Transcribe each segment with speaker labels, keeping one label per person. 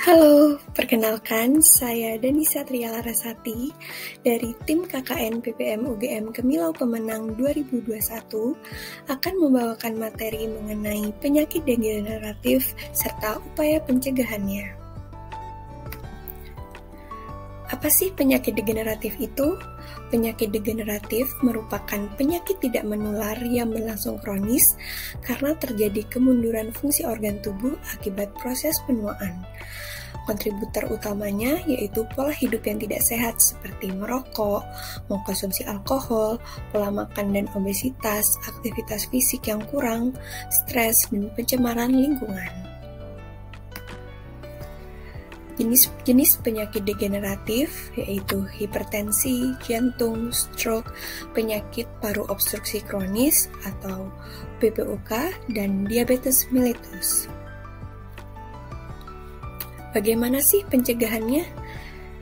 Speaker 1: Halo, perkenalkan saya Dani Satria Larasati dari tim KKN PPM UGM Kemilau Pemenang 2021 akan membawakan materi mengenai penyakit degeneratif serta upaya pencegahannya. Apa sih penyakit degeneratif itu? Penyakit degeneratif merupakan penyakit tidak menular yang berlangsung kronis karena terjadi kemunduran fungsi organ tubuh akibat proses penuaan. Kontributor utamanya yaitu pola hidup yang tidak sehat seperti merokok, mengkonsumsi alkohol, pola makan dan obesitas, aktivitas fisik yang kurang, stres, dan pencemaran lingkungan. Jenis penyakit degeneratif yaitu hipertensi, jantung, stroke, penyakit paru obstruksi kronis atau PPOK, dan diabetes mellitus. Bagaimana sih pencegahannya?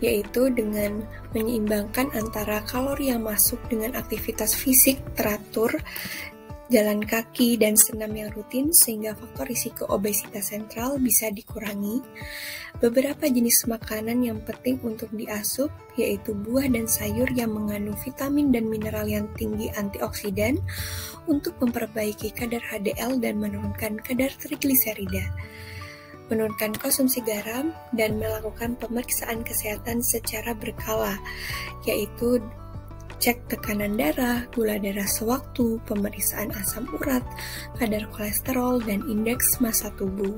Speaker 1: Yaitu dengan menyeimbangkan antara kalori yang masuk dengan aktivitas fisik teratur, jalan kaki, dan senam yang rutin sehingga faktor risiko obesitas sentral bisa dikurangi. Beberapa jenis makanan yang penting untuk diasup yaitu buah dan sayur yang mengandung vitamin dan mineral yang tinggi antioksidan untuk memperbaiki kadar HDL dan menurunkan kadar trigliserida. Menurunkan konsumsi garam dan melakukan pemeriksaan kesehatan secara berkala, yaitu cek tekanan darah, gula darah sewaktu, pemeriksaan asam urat, kadar kolesterol, dan indeks massa tubuh.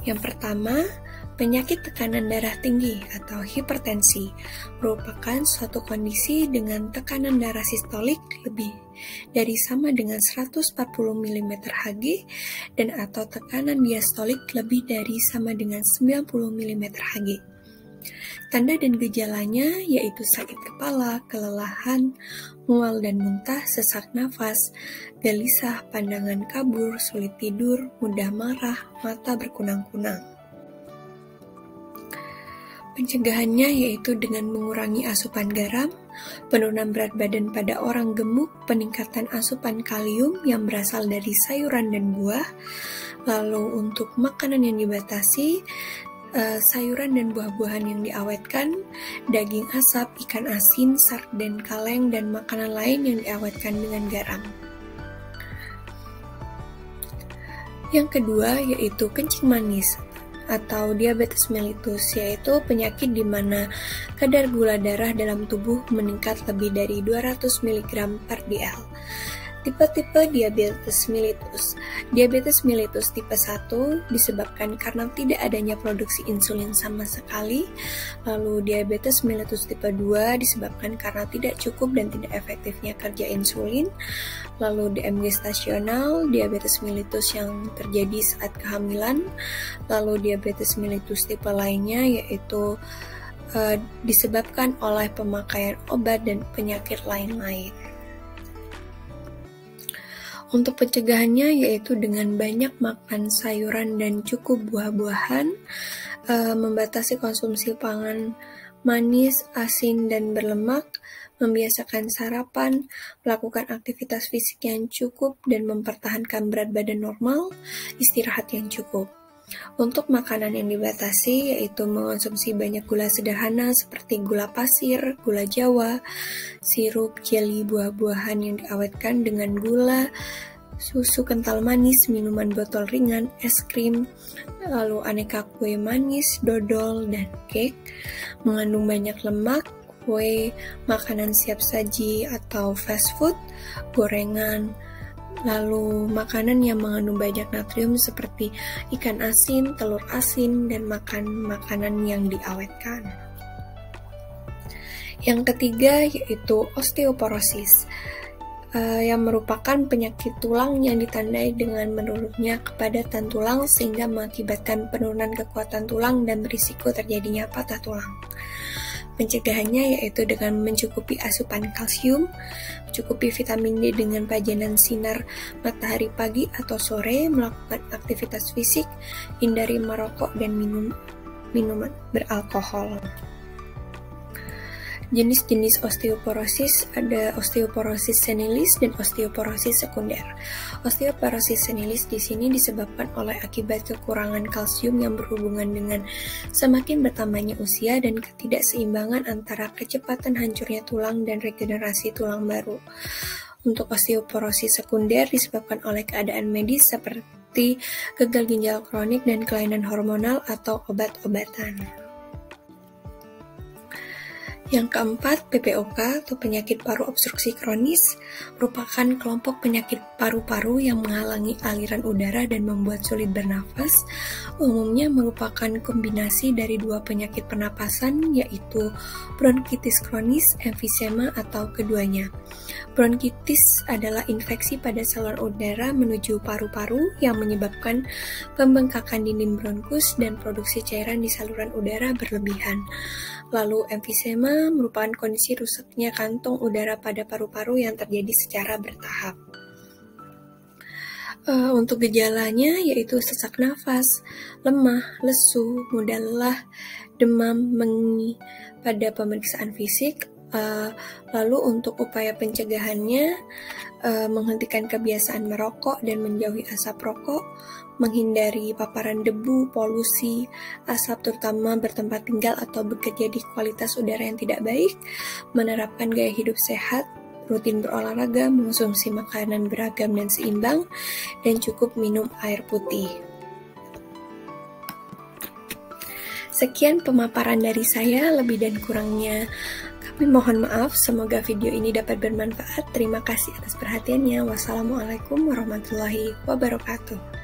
Speaker 1: Yang pertama, penyakit tekanan darah tinggi atau hipertensi merupakan suatu kondisi dengan tekanan darah sistolik lebih dari sama dengan 140 mm Hg dan atau tekanan diastolik lebih dari sama dengan 90 mm Hg. Tanda dan gejalanya yaitu sakit kepala, kelelahan, mual dan muntah, sesak nafas, gelisah, pandangan kabur, sulit tidur, mudah marah, mata berkunang-kunang. Pencegahannya yaitu dengan mengurangi asupan garam, penurunan berat badan pada orang gemuk, peningkatan asupan kalium yang berasal dari sayuran dan buah. Lalu untuk makanan yang dibatasi, sayuran dan buah-buahan yang diawetkan, daging asap, ikan asin, sarden, kaleng, dan makanan lain yang diawetkan dengan garam. Yang kedua yaitu kencing manis atau diabetes mellitus, yaitu penyakit di mana kadar gula darah dalam tubuh meningkat lebih dari 200 mg per dl. Tipe-tipe diabetes mellitus. Diabetes mellitus tipe 1 disebabkan karena tidak adanya produksi insulin sama sekali. Lalu diabetes mellitus tipe 2 disebabkan karena tidak cukup dan tidak efektifnya kerja insulin. Lalu DM gestasional, diabetes mellitus yang terjadi saat kehamilan. Lalu diabetes mellitus tipe lainnya yaitu disebabkan oleh pemakaian obat dan penyakit lain-lain. Untuk pencegahannya yaitu dengan banyak makan sayuran dan cukup buah-buahan, membatasi konsumsi pangan manis, asin, dan berlemak, membiasakan sarapan, melakukan aktivitas fisik yang cukup, dan mempertahankan berat badan normal, istirahat yang cukup. Untuk makanan yang dibatasi yaitu mengonsumsi banyak gula sederhana seperti gula pasir, gula jawa, sirup, jeli, buah-buahan yang diawetkan dengan gula, susu kental manis, minuman botol ringan, es krim, lalu aneka kue manis, dodol, dan cake, mengandung banyak lemak, kue, makanan siap saji atau fast food, gorengan, lalu makanan yang mengandung banyak natrium seperti ikan asin, telur asin, dan makan makanan yang diawetkan. Yang ketiga yaitu osteoporosis, yang merupakan penyakit tulang yang ditandai dengan menurunnya kepadatan tulang sehingga mengakibatkan penurunan kekuatan tulang dan risiko terjadinya patah tulang. Pencegahannya yaitu dengan mencukupi asupan kalsium, mencukupi vitamin D dengan pajanan sinar matahari pagi atau sore, melakukan aktivitas fisik, hindari merokok dan minuman beralkohol. Jenis-jenis osteoporosis ada osteoporosis senilis dan osteoporosis sekunder. Osteoporosis senilis di sini disebabkan oleh akibat kekurangan kalsium yang berhubungan dengan semakin bertambahnya usia dan ketidakseimbangan antara kecepatan hancurnya tulang dan regenerasi tulang baru. Untuk osteoporosis sekunder disebabkan oleh keadaan medis seperti gagal ginjal kronik dan kelainan hormonal atau obat-obatan. Yang keempat, PPOK atau penyakit paru obstruksi kronis merupakan kelompok penyakit paru-paru yang menghalangi aliran udara dan membuat sulit bernafas. Umumnya merupakan kombinasi dari dua penyakit pernapasan, yaitu bronkitis kronis, emfisema, atau keduanya. Bronkitis adalah infeksi pada saluran udara menuju paru-paru yang menyebabkan pembengkakan dinding bronkus dan produksi cairan di saluran udara berlebihan. Lalu emfisema merupakan kondisi rusaknya kantong udara pada paru-paru yang terjadi secara bertahap. Untuk gejalanya yaitu sesak nafas, lemah, lesu, mudah lelah, demam, mengi pada pemeriksaan fisik. Lalu untuk upaya pencegahannya, menghentikan kebiasaan merokok dan menjauhi asap rokok, menghindari paparan debu, polusi, asap terutama bertempat tinggal atau bekerja di kualitas udara yang tidak baik, menerapkan gaya hidup sehat, rutin berolahraga, mengonsumsi makanan beragam dan seimbang, dan cukup minum air putih. Sekian pemaparan dari saya, lebih dan kurangnya kami mohon maaf. Semoga video ini dapat bermanfaat. Terima kasih atas perhatiannya. Wassalamualaikum warahmatullahi wabarakatuh.